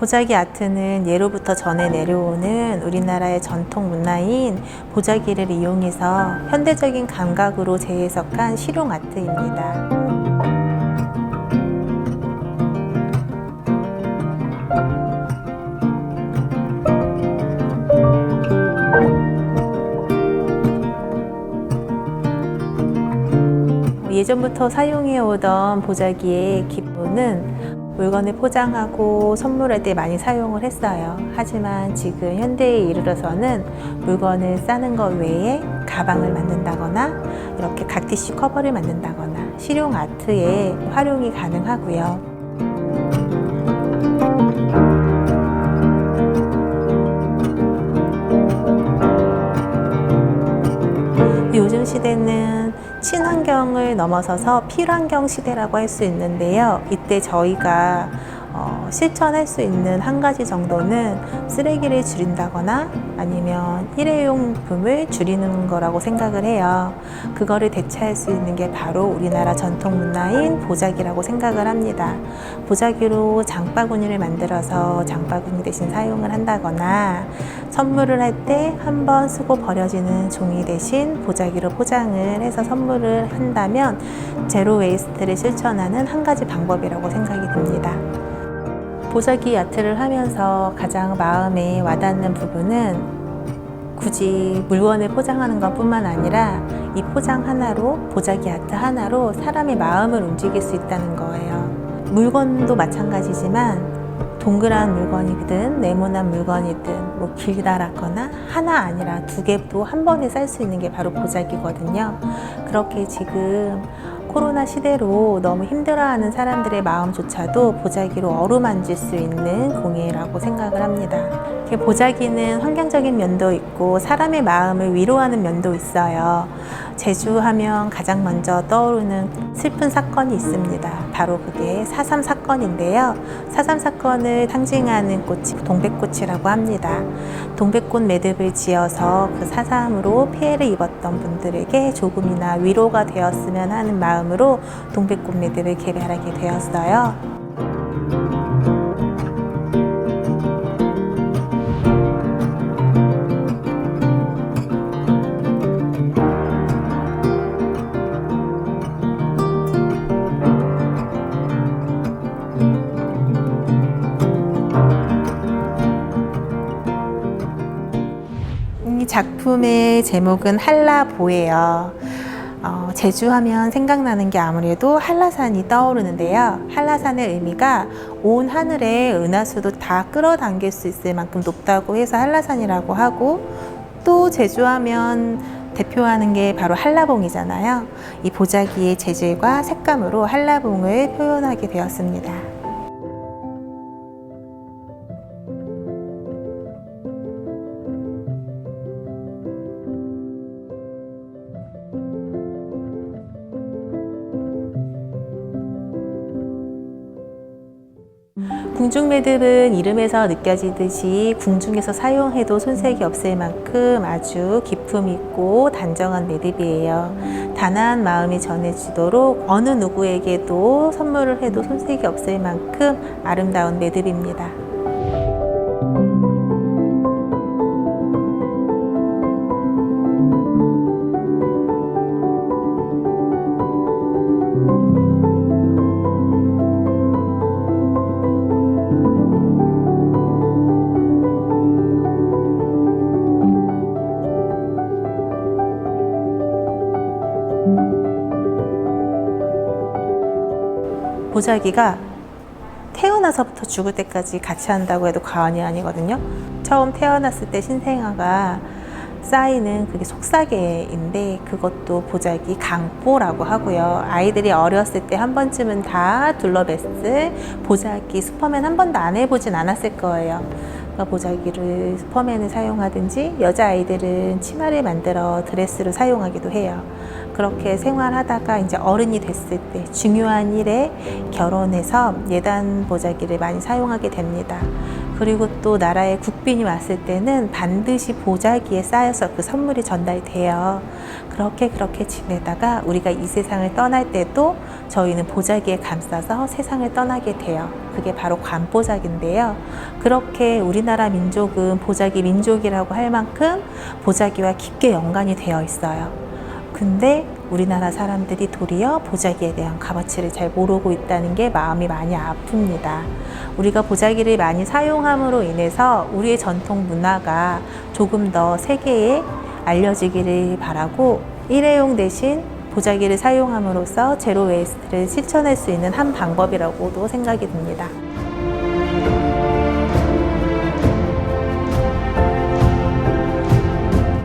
보자기 아트는 예로부터 전해 내려오는 우리나라의 전통 문화인 보자기를 이용해서 현대적인 감각으로 재해석한 실용 아트입니다. 예전부터 사용해 오던 보자기의 기본은 물건을 포장하고 선물할 때 많이 사용을 했어요. 하지만 지금 현대에 이르러서는 물건을 싸는 것 외에 가방을 만든다거나 이렇게 각티슈 커버를 만든다거나 실용 아트에 활용이 가능하고요. 요즘 시대는 친환경을 넘어서서 필환경 시대라고 할 수 있는데요. 이때 저희가 실천할 수 있는 한 가지 정도는 쓰레기를 줄인다거나 아니면 일회용품을 줄이는 거라고 생각을 해요. 그거를 대체할 수 있는 게 바로 우리나라 전통 문화인 보자기라고 생각을 합니다. 보자기로 장바구니를 만들어서 장바구니 대신 사용을 한다거나 선물을 할 때 한 번 쓰고 버려지는 종이 대신 보자기로 포장을 해서 선물을 한다면 제로 웨이스트를 실천하는 한 가지 방법이라고 생각이 듭니다. 보자기 아트를 하면서 가장 마음에 와닿는 부분은 굳이 물건을 포장하는 것 뿐만 아니라 이 포장 하나로, 보자기 아트 하나로 사람의 마음을 움직일 수 있다는 거예요. 물건도 마찬가지지만 동그란 물건이든 네모난 물건이든 뭐 길다랗거나 하나 아니라 두 개도 한 번에 쌀 수 있는 게 바로 보자기거든요. 그렇게 지금 코로나 시대로 너무 힘들어하는 사람들의 마음조차도 보자기로 어루만질 수 있는 공예라고 생각을 합니다. 보자기는 환경적인 면도 있고 사람의 마음을 위로하는 면도 있어요. 제주하면 가장 먼저 떠오르는 슬픈 사건이 있습니다. 바로 그게 4.3 사건인데요. 4.3 사건을 상징하는 꽃이 동백꽃이라고 합니다. 동백꽃 매듭을 지어서 그 4.3으로 피해를 입었던 분들에게 조금이나 위로가 되었으면 하는 마음으로 동백꽃 매듭을 개발하게 되었어요. 이 작품의 제목은 한라보예요. 제주하면 생각나는 게 아무래도 한라산이 떠오르는데요. 한라산의 의미가 온 하늘에 은하수도 다 끌어당길 수 있을 만큼 높다고 해서 한라산이라고 하고, 또 제주하면 대표하는 게 바로 한라봉이잖아요. 이 보자기의 재질과 색감으로 한라봉을 표현하게 되었습니다. 궁중매듭은 이름에서 느껴지듯이 궁중에서 사용해도 손색이 없을 만큼 아주 기품 있고 단정한 매듭이에요. 단아한 마음이 전해지도록 어느 누구에게도 선물을 해도 손색이 없을 만큼 아름다운 매듭입니다. 보자기가 태어나서부터 죽을 때까지 같이 한다고 해도 과언이 아니거든요. 처음 태어났을 때 신생아가 쌓이는 그게 속삭개인데 그것도 보자기 강보라고 하고요. 아이들이 어렸을 때 한 번쯤은 다 둘러댔을 보자기 슈퍼맨 한 번도 안 해보진 않았을 거예요. 그러니까 보자기를 슈퍼맨을 사용하든지 여자아이들은 치마를 만들어 드레스를 사용하기도 해요. 그렇게 생활하다가 이제 어른이 됐을 때 중요한 일에 결혼해서 예단 보자기를 많이 사용하게 됩니다. 그리고 또 나라에 국빈이 왔을 때는 반드시 보자기에 쌓여서 그 선물이 전달돼요. 그렇게 지내다가 우리가 이 세상을 떠날 때도 저희는 보자기에 감싸서 세상을 떠나게 돼요. 그게 바로 관보자기인데요. 그렇게 우리나라 민족은 보자기 민족이라고 할 만큼 보자기와 깊게 연관이 되어 있어요. 근데 우리나라 사람들이 도리어 보자기에 대한 값어치를 잘 모르고 있다는 게 마음이 많이 아픕니다. 우리가 보자기를 많이 사용함으로 인해서 우리의 전통 문화가 조금 더 세계에 알려지기를 바라고, 일회용 대신 보자기를 사용함으로써 제로 웨이스트를 실천할 수 있는 한 방법이라고도 생각이 듭니다.